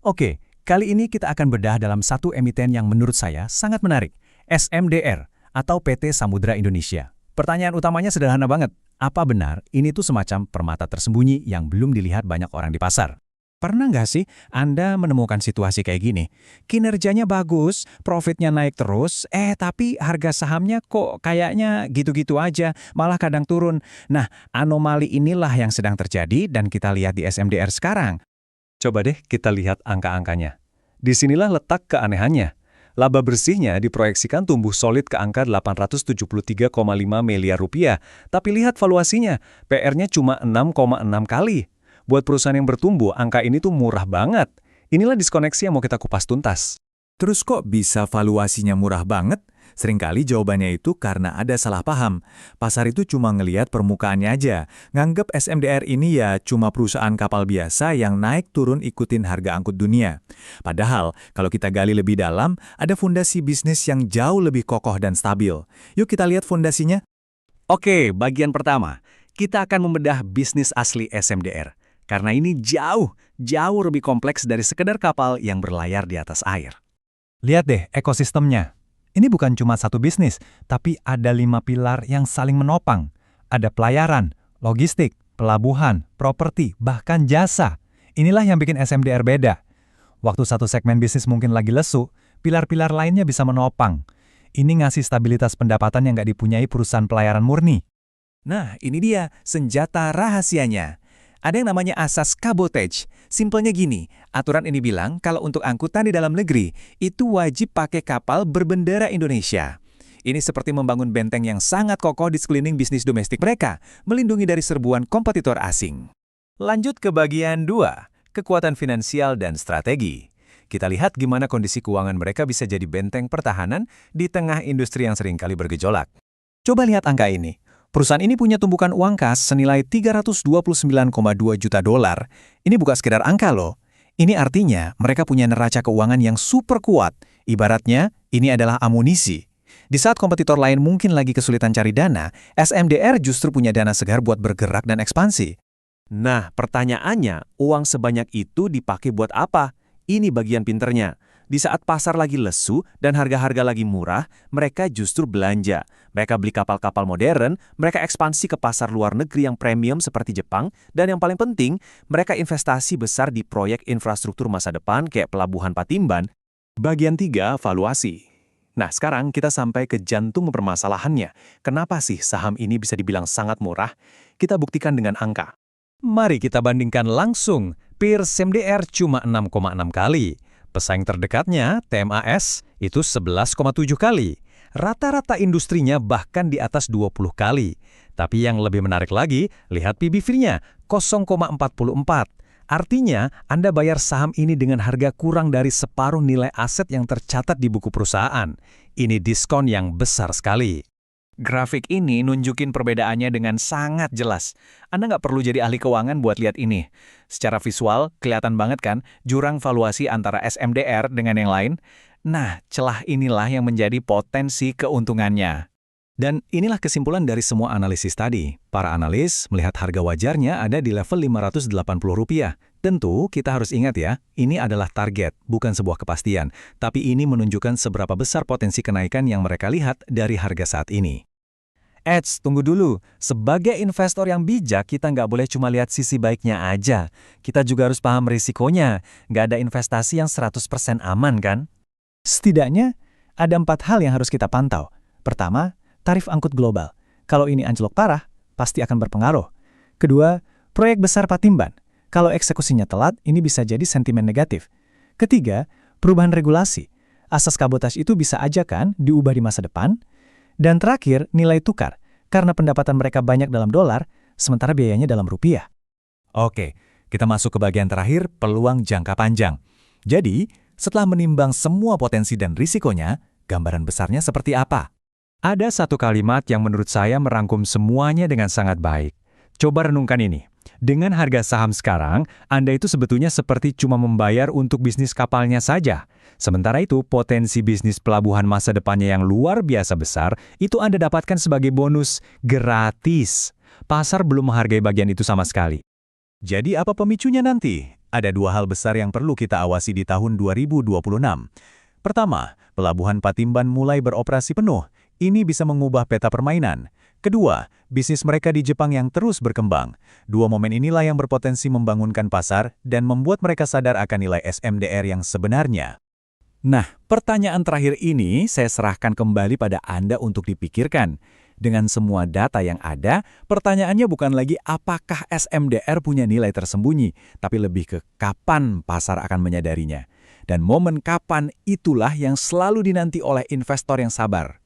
Oke, kali ini kita akan bedah dalam satu emiten yang menurut saya sangat menarik, SMDR atau PT Samudra Indonesia. Pertanyaan utamanya sederhana banget, apa benar ini tuh semacam permata tersembunyi yang belum dilihat banyak orang di pasar? Pernah nggak sih Anda menemukan situasi kayak gini? Kinerjanya bagus, profitnya naik terus, tapi harga sahamnya kok kayaknya gitu-gitu aja, malah kadang turun. Nah, anomali inilah yang sedang terjadi dan kita lihat di SMDR sekarang. Coba deh kita lihat angka-angkanya. Disinilah letak keanehannya. Laba bersihnya diproyeksikan tumbuh solid ke angka 873,5 miliar rupiah, tapi lihat valuasinya, PR-nya cuma 6,6 kali. Buat perusahaan yang bertumbuh, angka ini tuh murah banget. Inilah diskoneksi yang mau kita kupas tuntas. Terus kok bisa valuasinya murah banget? Seringkali jawabannya itu karena ada salah paham. Pasar itu cuma ngelihat permukaannya aja. Nganggep SMDR ini ya cuma perusahaan kapal biasa yang naik turun ikutin harga angkut dunia. Padahal, kalau kita gali lebih dalam, ada fondasi bisnis yang jauh lebih kokoh dan stabil. Yuk kita lihat fondasinya. Oke, bagian pertama. Kita akan membedah bisnis asli SMDR. Karena ini jauh lebih kompleks dari sekedar kapal yang berlayar di atas air. Lihat deh ekosistemnya. Ini bukan cuma satu bisnis, tapi ada 5 pilar yang saling menopang. Ada pelayaran, logistik, pelabuhan, properti, bahkan jasa. Inilah yang bikin SMDR beda. Waktu satu segmen bisnis mungkin lagi lesu, pilar-pilar lainnya bisa menopang. Ini ngasih stabilitas pendapatan yang nggak dipunyai perusahaan pelayaran murni. Nah, ini dia senjata rahasianya. Ada yang namanya asas cabotage. Simpelnya gini, aturan ini bilang kalau untuk angkutan di dalam negeri, itu wajib pakai kapal berbendera Indonesia. Ini seperti membangun benteng yang sangat kokoh di sekeliling bisnis domestik mereka, melindungi dari serbuan kompetitor asing. Lanjut ke bagian 2, kekuatan finansial dan strategi. Kita lihat gimana kondisi keuangan mereka bisa jadi benteng pertahanan di tengah industri yang seringkali bergejolak. Coba lihat angka ini. Perusahaan ini punya tumpukan uang kas senilai 329,2 juta dolar. Ini bukan sekedar angka loh. Ini artinya mereka punya neraca keuangan yang super kuat. Ibaratnya, ini adalah amunisi. Di saat kompetitor lain mungkin lagi kesulitan cari dana, SMDR justru punya dana segar buat bergerak dan ekspansi. Nah, pertanyaannya, uang sebanyak itu dipakai buat apa? Ini bagian pinternya. Di saat pasar lagi lesu dan harga-harga lagi murah, mereka justru belanja. Mereka beli kapal-kapal modern, mereka ekspansi ke pasar luar negeri yang premium seperti Jepang, dan yang paling penting, mereka investasi besar di proyek infrastruktur masa depan kayak Pelabuhan Patimban. Bagian 3, valuasi. Nah, sekarang kita sampai ke jantung permasalahannya. Kenapa sih saham ini bisa dibilang sangat murah? Kita buktikan dengan angka. Mari kita bandingkan langsung. Peer SMDR cuma 6,6 kali. Pesaing terdekatnya, TMAS, itu 11,7 kali. Rata-rata industrinya bahkan di atas 20 kali. Tapi yang lebih menarik lagi, lihat PBV-nya, 0,44. Artinya, Anda bayar saham ini dengan harga kurang dari separuh nilai aset yang tercatat di buku perusahaan. Ini diskon yang besar sekali. Grafik ini nunjukin perbedaannya dengan sangat jelas. Anda nggak perlu jadi ahli keuangan buat lihat ini. Secara visual, kelihatan banget kan jurang valuasi antara SMDR dengan yang lain? Nah, celah inilah yang menjadi potensi keuntungannya. Dan inilah kesimpulan dari semua analisis tadi. Para analis melihat harga wajarnya ada di level Rp580. Tentu, kita harus ingat ya, ini adalah target, bukan sebuah kepastian. Tapi ini menunjukkan seberapa besar potensi kenaikan yang mereka lihat dari harga saat ini. Tunggu dulu. Sebagai investor yang bijak, kita nggak boleh cuma lihat sisi baiknya aja. Kita juga harus paham risikonya. Nggak ada investasi yang 100% aman, kan? Setidaknya, ada 4 hal yang harus kita pantau. Pertama, tarif angkut global. Kalau ini anjlok parah, pasti akan berpengaruh. Kedua, proyek besar Patimban. Kalau eksekusinya telat, ini bisa jadi sentimen negatif. Ketiga, perubahan regulasi. Asas kabotaj itu bisa aja kan diubah di masa depan. Dan terakhir, nilai tukar. Karena pendapatan mereka banyak dalam dolar, sementara biayanya dalam rupiah. Oke, kita masuk ke bagian terakhir, peluang jangka panjang. Jadi, setelah menimbang semua potensi dan risikonya, gambaran besarnya seperti apa? Ada satu kalimat yang menurut saya merangkum semuanya dengan sangat baik. Coba renungkan ini. Dengan harga saham sekarang, Anda itu sebetulnya seperti cuma membayar untuk bisnis kapalnya saja. Sementara itu, potensi bisnis pelabuhan masa depannya yang luar biasa besar, itu Anda dapatkan sebagai bonus gratis. Pasar belum menghargai bagian itu sama sekali. Jadi apa pemicunya nanti? Ada dua hal besar yang perlu kita awasi di tahun 2026. Pertama, Pelabuhan Patimban mulai beroperasi penuh. Ini bisa mengubah peta permainan. Kedua, bisnis mereka di Jepang yang terus berkembang. Dua momen inilah yang berpotensi membangunkan pasar dan membuat mereka sadar akan nilai SMDR yang sebenarnya. Nah, pertanyaan terakhir ini saya serahkan kembali pada Anda untuk dipikirkan. Dengan semua data yang ada, pertanyaannya bukan lagi apakah SMDR punya nilai tersembunyi, tapi lebih ke kapan pasar akan menyadarinya. Dan momen kapan itulah yang selalu dinanti oleh investor yang sabar.